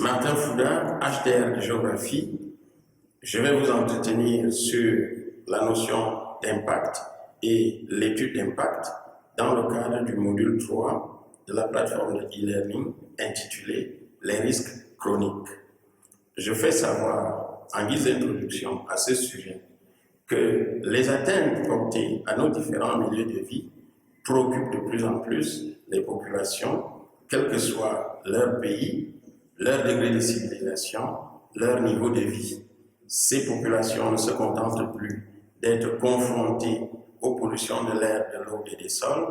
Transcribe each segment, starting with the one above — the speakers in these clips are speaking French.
Martin Fouda, HDR de géographie. Je vais vous entretenir sur la notion d'impact et l'étude d'impact dans le cadre du module 3 de la plateforme de e-learning intitulé « Les risques chroniques ». Je fais savoir, en guise d'introduction à ce sujet, que les atteintes portées à nos différents milieux de vie préoccupent de plus en plus les populations, quel que soit leur pays, leur degré de civilisation, leur niveau de vie. Ces populations ne se contentent plus d'être confrontées aux pollutions de l'air, de l'eau et des sols.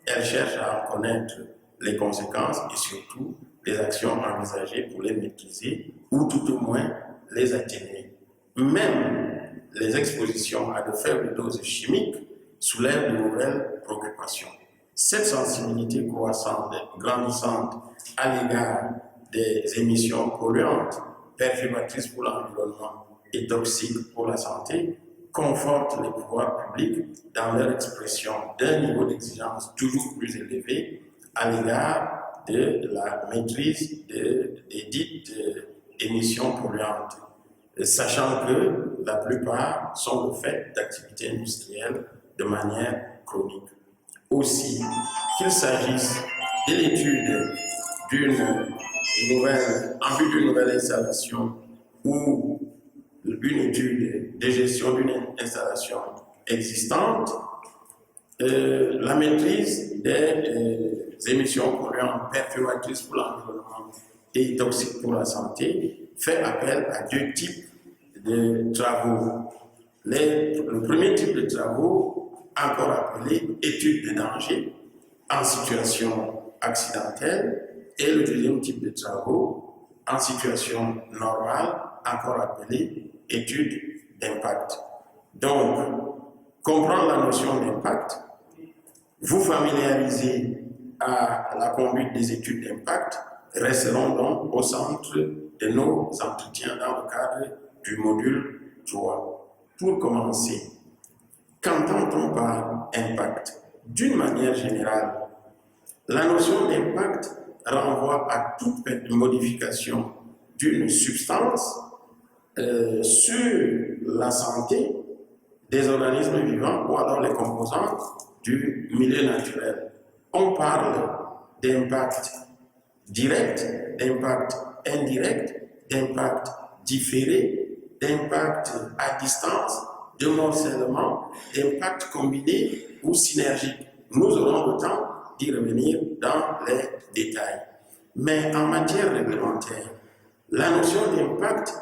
Elles cherchent à en connaître les conséquences et surtout les actions envisagées pour les maîtriser ou tout au moins les atténuer. Même les expositions à de faibles doses chimiques soulèvent de nouvelles préoccupations. Cette sensibilité croissante, grandissante à l'égard des émissions polluantes, perturbatrices pour l'environnement et toxiques pour la santé, conforte les pouvoirs publics dans leur expression d'un niveau d'exigence toujours plus élevé à l'égard de la maîtrise des dites émissions polluantes, sachant que la plupart sont le fait d'activités industrielles de manière chronique. Aussi, qu'il s'agisse de l'étude en vue d'une nouvelle installation ou une étude de gestion d'une installation existante, la maîtrise des émissions polluantes perturbatrices pour l'environnement et toxiques pour la santé fait appel à deux types de travaux. Le premier type de travaux, encore appelé études de danger en situation accidentelle, et le deuxième type de travaux en situation normale, encore appelé études d'impact. Donc, comprendre la notion d'impact, vous familiariser à la conduite des études d'impact, resteront donc au centre de nos entretiens dans le cadre du module 3. Pour commencer, qu'entend-on par impact? D'une manière générale, la notion d'impact renvoie à toute modification d'une substance sur la santé des organismes vivants ou alors les composantes du milieu naturel. On parle d'impact direct, d'impact indirect, d'impact différé, d'impact à distance, de morcellement, d'impact combiné ou synergique. Nous aurons le temps d'y revenir dans les détails. Mais en matière réglementaire, la notion d'impact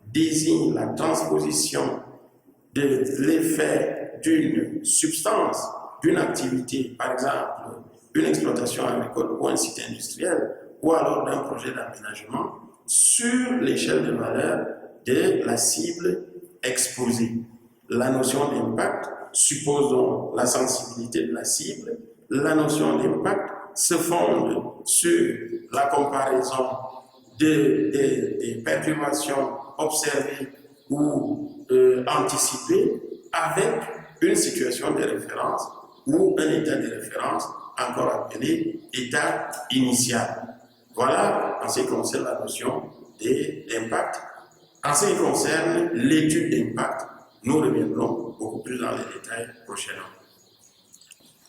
désigne la transposition de l'effet d'une substance, d'une activité, par exemple une exploitation agricole ou un site industriel, ou alors d'un projet d'aménagement, sur l'échelle de valeur de la cible exposée. La notion d'impact suppose donc la sensibilité de la cible. La notion d'impact se fonde sur la comparaison des perturbations observées ou anticipées avec une situation de référence ou un état de référence encore appelé état initial. Voilà en ce qui concerne la notion d'impact. En ce qui concerne l'étude d'impact, nous reviendrons beaucoup plus dans les détails prochainement.